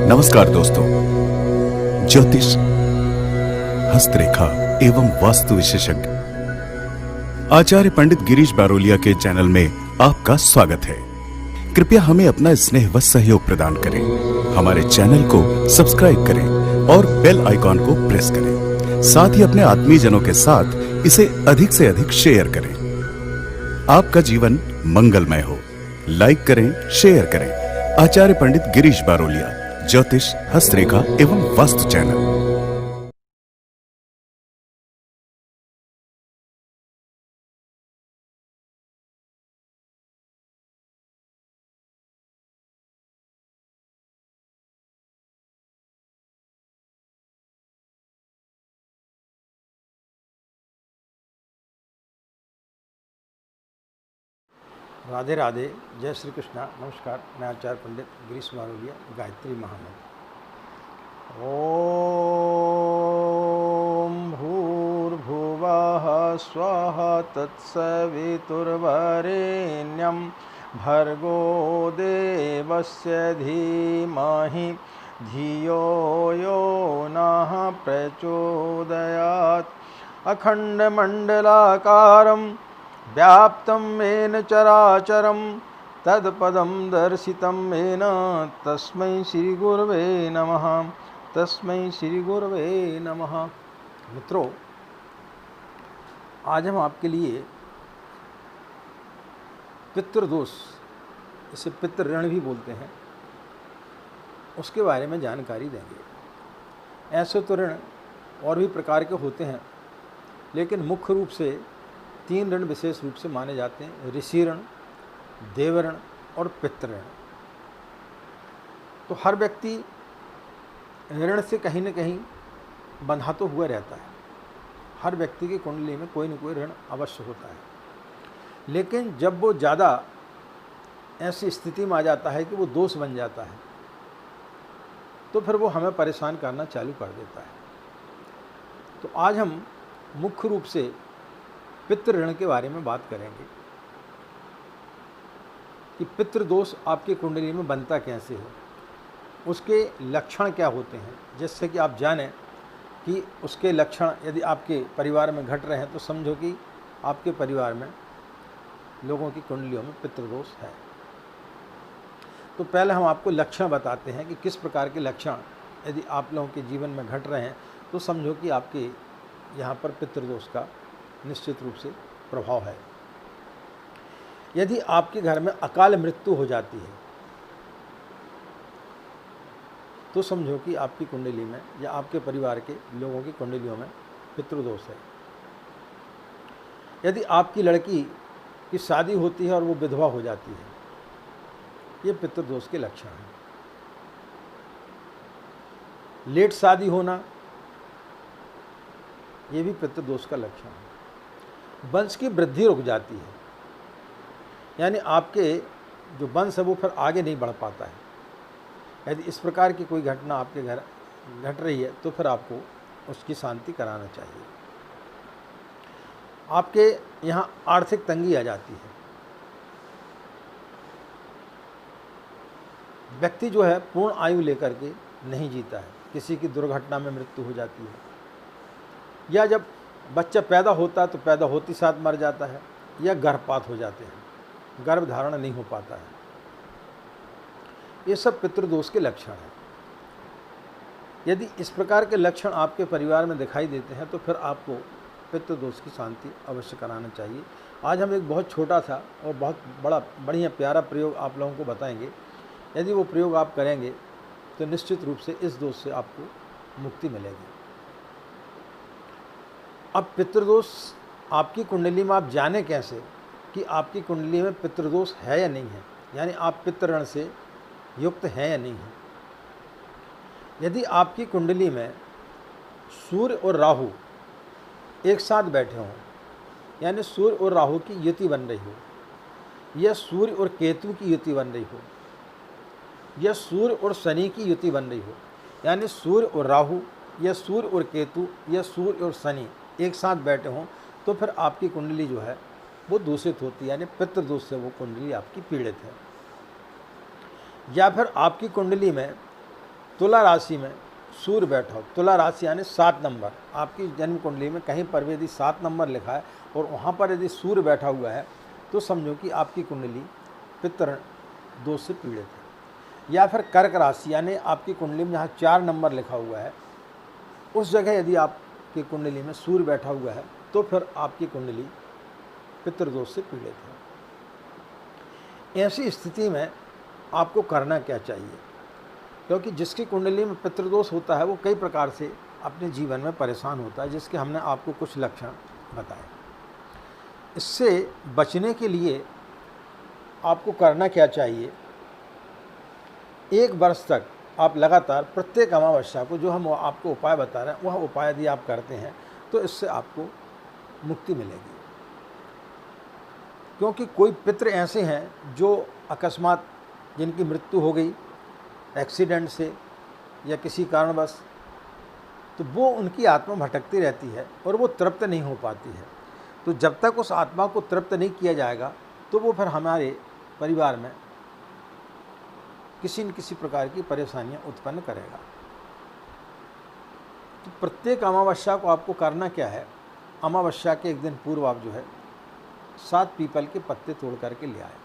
नमस्कार दोस्तों, ज्योतिष, हस्तरेखा एवं वास्तु विशेषज्ञ आचार्य पंडित गिरीश बारोलिया के चैनल में आपका स्वागत है। कृपया हमें अपना स्नेह व सहयोग प्रदान करें। हमारे चैनल को सब्सक्राइब करें और बेल आइकॉन को प्रेस करें। साथ ही अपने आत्मीयजनों के साथ इसे अधिक से अधिक शेयर करें। आपका जीवन मंगलमय हो। लाइक करें, शेयर करें। आचार्य पंडित गिरीश बारोलिया, ज्योतिष, हस्तरेखा एवं वास्तु चैनल। राधे राधे, जय श्री कृष्णा। नमस्कार, मैं आचार्य पंडित गिरीश बारोलिया, गायत्री महामंत्र। ओम भूर्भुवः स्वः तत्सवितुर्वरेण्यं भर्गो देवस्य धीमहि धियो यो नः प्रचोदयात्। अखण्डमण्डलाकारं व्याप्तं येन चराचरं तत्पदं दर्शितं येन तस्मै श्रीगुरवे नमः। तस्मै श्रीगुरवे नमः। मित्रों, आज हम आपके लिए पितृदोष, इसे पितृऋण भी बोलते हैं, उसके बारे में जानकारी देंगे। ऐसे तो ऋण और भी प्रकार के होते हैं, लेकिन मुख्य रूप से 3 ऋण विशेष रूप से माने जाते हैं: ऋषि ऋण, देव ऋण और पितृ ऋण। तो हर व्यक्ति ऋण से कहीं न कहीं बंधा तो हुआ रहता है। हर व्यक्ति की कुंडली में कोई न कोई ऋण अवश्य होता है, लेकिन जब वो ज़्यादा ऐसी स्थिति में आ जाता है कि वो दोष बन जाता है, तो फिर वो हमें परेशान करना चालू कर देता है। तो आज हम मुख्य रूप से पितृ ऋण के बारे में बात करेंगे कि पितृदोष आपकी कुंडली में बनता कैसे है, उसके लक्षण क्या होते हैं, जिससे कि आप जानें कि उसके लक्षण यदि आपके परिवार में घट रहे हैं तो समझो कि आपके परिवार में लोगों की कुंडलियों में पितृदोष है। तो पहले हम आपको लक्षण बताते हैं कि किस प्रकार के लक्षण यदि आप लोगों के जीवन में घट रहे हैं तो समझो कि आपके यहाँ पर पितृदोष का निश्चित रूप से प्रभाव है। यदि आपके घर में अकाल मृत्यु हो जाती है तो समझो कि आपकी कुंडली में या आपके परिवार के लोगों की कुंडलियों में पितृदोष है। यदि आपकी लड़की की शादी होती है और वो विधवा हो जाती है, ये पितृदोष के लक्षण हैं। लेट शादी होना, ये भी पितृदोष का लक्षण है। वंश की वृद्धि रुक जाती है, यानी आपके जो वंश है वो फिर आगे नहीं बढ़ पाता है। यदि इस प्रकार की कोई घटना आपके घर घट रही है तो फिर आपको उसकी शांति कराना चाहिए। आपके यहाँ आर्थिक तंगी आ जाती है। व्यक्ति जो है पूर्ण आयु लेकर के नहीं जीता है, किसी की दुर्घटना में मृत्यु हो जाती है, या जब बच्चा पैदा होता है तो पैदा होते साथ मर जाता है, या गर्भपात हो जाते हैं, गर्भ धारण नहीं हो पाता है। ये सब पितृदोष के लक्षण हैं। यदि इस प्रकार के लक्षण आपके परिवार में दिखाई देते हैं तो फिर आपको पितृदोष की शांति अवश्य कराना चाहिए। आज हम एक बहुत छोटा सा और बहुत बढ़िया प्यारा प्रयोग आप लोगों को बताएंगे। यदि वो प्रयोग आप करेंगे तो निश्चित रूप से इस दोष से आपको मुक्ति मिलेगी। अब पितृदोष आपकी कुंडली में आप जाने कैसे कि आपकी कुंडली में पितृदोष है या नहीं है, यानी आप पितृऋण से युक्त हैं या नहीं है। यदि आपकी कुंडली में सूर्य और राहु एक साथ बैठे हों, यानी सूर्य और राहु की युति बन रही हो, या सूर्य और केतु की युति बन रही हो, या सूर्य और शनि की युति बन रही हो, यानी सूर्य और राहु या सूर्य और केतु या सूर्य और शनि एक साथ बैठे हों, तो फिर आपकी कुंडली जो है वो दूषित होती है, यानी पितृदोष से वो कुंडली आपकी पीड़ित है। या फिर आपकी कुंडली में तुला राशि में सूर्य बैठा हो, तुला राशि यानी 7 नंबर, आपकी जन्म कुंडली में कहीं पर भी यदि 7 नंबर लिखा है और वहाँ पर यदि सूर्य बैठा हुआ है तो समझो कि आपकी कुंडली पितृ दोष से पीड़ित है। या फिर कर्क राशि यानी आपकी कुंडली में जहाँ 4 नंबर लिखा हुआ है उस जगह यदि आपकी कुंडली में सूर्य बैठा हुआ है तो फिर आपकी कुंडली पितृदोष से पीड़ित है। ऐसी स्थिति में आपको करना क्या चाहिए, क्योंकि जिसकी कुंडली में पितृदोष होता है वो कई प्रकार से अपने जीवन में परेशान होता है, जिसके हमने आपको कुछ लक्षण बताए। इससे बचने के लिए आपको करना क्या चाहिए, 1 वर्ष तक आप लगातार प्रत्येक अमावस्या को जो हम आपको उपाय बता रहे हैं वह उपाय यदि आप करते हैं तो इससे आपको मुक्ति मिलेगी। क्योंकि कोई पितृ ऐसे हैं जो अकस्मात जिनकी मृत्यु हो गई एक्सीडेंट से या किसी कारणवश, तो वो उनकी आत्मा भटकती रहती है और वो तृप्त नहीं हो पाती है। तो जब तक उस आत्मा को तृप्त नहीं किया जाएगा तो वो फिर हमारे परिवार में किसी न किसी प्रकार की परेशानियां उत्पन्न करेगा। तो प्रत्येक अमावस्या को आपको करना क्या है, अमावस्या के एक दिन पूर्व आप जो है 7 पीपल के पत्ते तोड़ करके ले आए।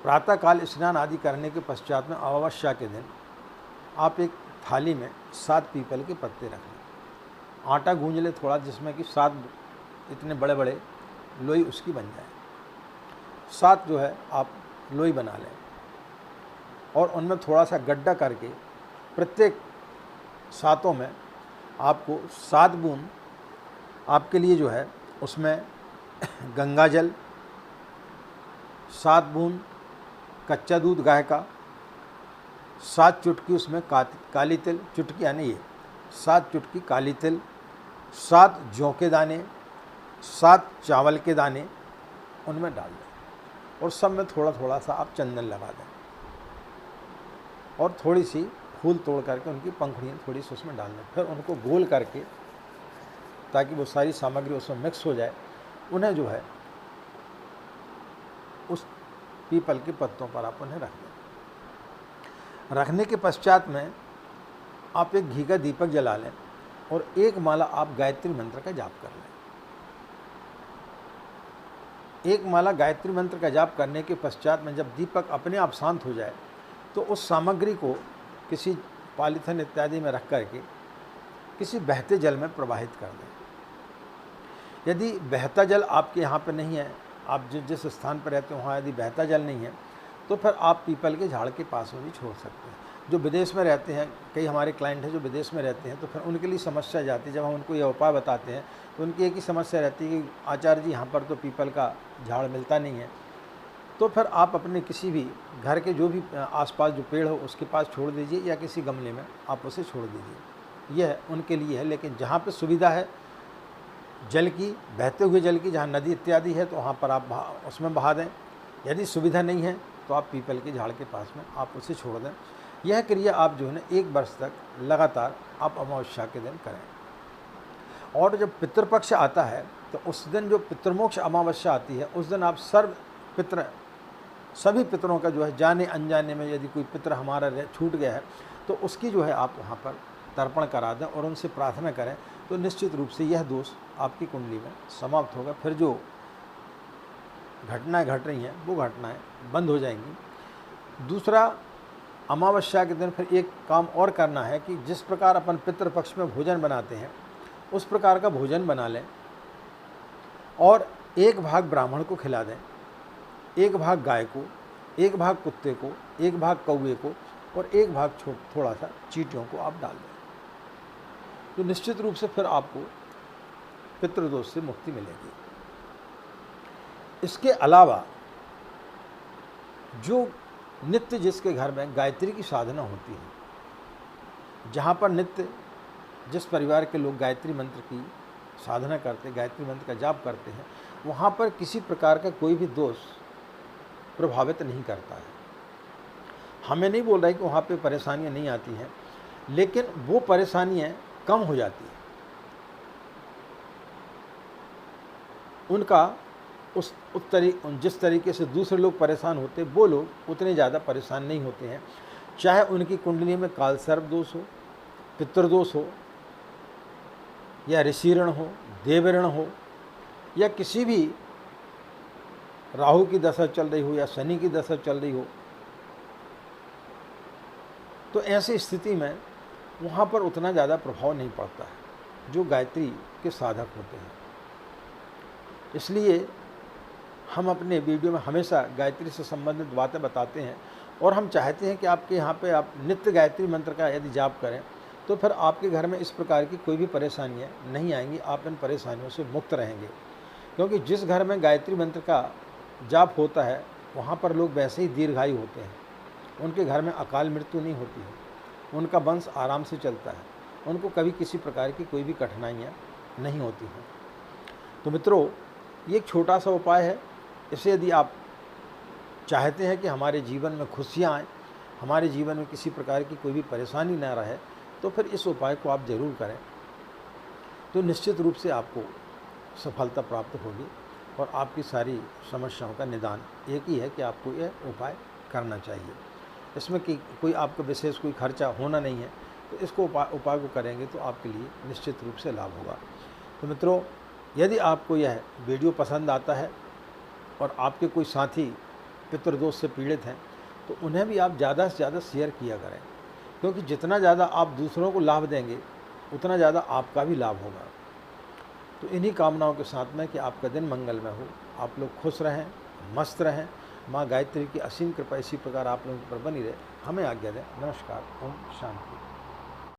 प्रातःकाल स्नान आदि करने के पश्चात में अमावस्या के दिन आप एक थाली में 7 पीपल के पत्ते रख लें, आटा गूंज लें थोड़ा, जिसमें कि 7 इतने बड़े बड़े लोई उसकी बन जाए। 7 जो है आप लोई बना लें और उनमें थोड़ा सा गड्ढा करके प्रत्येक 7 में आपको 7 बूंद आपके लिए जो है उसमें गंगा जल, 7 बूंद कच्चा दूध गाय का, 7 चुटकी उसमें काली तिल, चुटकी यानी ये 7 चुटकी काली तिल, 7 जौ के दाने, 7 चावल के दाने उनमें डाल दें और सब में थोड़ा थोड़ा सा आप चंदन लगा दें और थोड़ी सी फूल तोड़ करके उनकी पंखुड़ियाँ थोड़ी सी उसमें डाल दें। फिर उनको गोल करके, ताकि वो सारी सामग्री उसमें मिक्स हो जाए, उन्हें जो है उस पीपल के पत्तों पर आप उन्हें रख दें। रखने के पश्चात में आप एक घी का दीपक जला लें और 1 माला आप गायत्री मंत्र का जाप कर लें। 1 माला गायत्री मंत्र का जाप करने के पश्चात में जब दीपक अपने आप शांत हो जाए तो उस सामग्री को किसी पॉलीथिन इत्यादि में रख करके किसी बहते जल में प्रवाहित कर दें। यदि बहता जल आपके यहाँ पर नहीं है, आप जिस स्थान पर रहते हो वहाँ यदि बहता जल नहीं है तो फिर आप पीपल के झाड़ के पास में भी छोड़ सकते हैं। जो विदेश में रहते हैं, कई हमारे क्लाइंट हैं जो विदेश में रहते हैं, तो फिर उनके लिए समस्या जाती है। जब हम उनको यह उपाय बताते हैं तो उनकी एक ही समस्या रहती है कि आचार्य जी यहाँ पर तो पीपल का झाड़ मिलता नहीं है। तो फिर आप अपने किसी भी घर के जो भी आसपास जो पेड़ हो उसके पास छोड़ दीजिए या किसी गमले में आप उसे छोड़ दीजिए। यह उनके लिए है। लेकिन जहाँ पे सुविधा है जल की, बहते हुए जल की, जहाँ नदी इत्यादि है तो वहाँ पर आप उसमें बहा दें। यदि सुविधा नहीं है तो आप पीपल के झाड़ के पास में आप उसे छोड़ दें। यह क्रिया आप जो है ना 1 वर्ष तक लगातार आप अमावस्या के दिन करें। और जब पितृपक्ष आता है तो उस दिन जो पितृमोक्ष अमावस्या आती है उस दिन आप सभी पितरों का जो है जाने अनजाने में यदि कोई पितर हमारा छूट गया है तो उसकी जो है आप वहाँ पर तर्पण करा दें और उनसे प्रार्थना करें, तो निश्चित रूप से यह दोष आपकी कुंडली में समाप्त होगा। फिर जो घटनाएं घट रही हैं वो घटनाएं बंद हो जाएंगी। दूसरा, अमावस्या के दिन फिर एक काम और करना है कि जिस प्रकार अपन पितृपक्ष में भोजन बनाते हैं उस प्रकार का भोजन बना लें और 1 भाग ब्राह्मण को खिला दें, 1 भाग गाय को, 1 भाग कुत्ते को, 1 भाग कौवे को और 1 भाग थोड़ा सा चींटियों को आप डाल दें। तो निश्चित रूप से फिर आपको पितृदोष से मुक्ति मिलेगी। इसके अलावा जो नित्य जिसके घर में गायत्री की साधना होती है, जहाँ पर नित्य जिस परिवार के लोग गायत्री मंत्र की साधना करते हैं, गायत्री मंत्र का जाप करते हैं, वहाँ पर किसी प्रकार का कोई भी दोष प्रभावित नहीं करता है। हमें नहीं बोल रहा है कि वहाँ पे परेशानियाँ नहीं आती हैं, लेकिन वो परेशानियाँ कम हो जाती हैं। उनका जिस तरीके से दूसरे लोग परेशान होते हैं वो लोग उतने ज़्यादा परेशान नहीं होते हैं। चाहे उनकी कुंडली में काल सर्प दोष हो, पितृदोष हो, या ऋषि ऋण हो, देव ऋण हो, या किसी भी राहु की दशा चल रही हो या शनि की दशा चल रही हो, तो ऐसी स्थिति में वहाँ पर उतना ज़्यादा प्रभाव नहीं पड़ता है जो गायत्री के साधक होते हैं। इसलिए हम अपने वीडियो में हमेशा गायत्री से संबंधित बातें बताते हैं और हम चाहते हैं कि आपके यहाँ पे आप नित्य गायत्री मंत्र का यदि जाप करें तो फिर आपके घर में इस प्रकार की कोई भी परेशानियाँ नहीं आएंगी, आप इन परेशानियों से मुक्त रहेंगे। क्योंकि जिस घर में गायत्री मंत्र का जाप होता है वहाँ पर लोग वैसे ही दीर्घायु होते हैं, उनके घर में अकाल मृत्यु नहीं होती है, उनका वंश आराम से चलता है, उनको कभी किसी प्रकार की कोई भी कठिनाइयाँ नहीं होती हैं। तो मित्रों, ये एक छोटा सा उपाय है। इसे यदि आप चाहते हैं कि हमारे जीवन में खुशियाँ आएँ, हमारे जीवन में किसी प्रकार की कोई भी परेशानी न रहे, तो फिर इस उपाय को आप ज़रूर करें, तो निश्चित रूप से आपको सफलता प्राप्त होगी और आपकी सारी समस्याओं का निदान एक ही है कि आपको यह उपाय करना चाहिए। इसमें कि कोई आपका विशेष कोई खर्चा होना नहीं है, तो इसको उपाय को करेंगे तो आपके लिए निश्चित रूप से लाभ होगा। तो मित्रों, यदि आपको यह वीडियो पसंद आता है और आपके कोई साथी पितृदोष से पीड़ित हैं तो उन्हें भी आप ज़्यादा से ज़्यादा शेयर किया करें, क्योंकि जितना ज़्यादा आप दूसरों को लाभ देंगे उतना ज़्यादा आपका भी लाभ होगा। तो इन्हीं कामनाओं के साथ में कि आपका दिन मंगलमय हो, आप लोग खुश रहें, मस्त रहें, माँ गायत्री की असीम कृपा इसी प्रकार आप लोगों पर बनी रहे। हमें आज्ञा दें। नमस्कार। ओम शांति।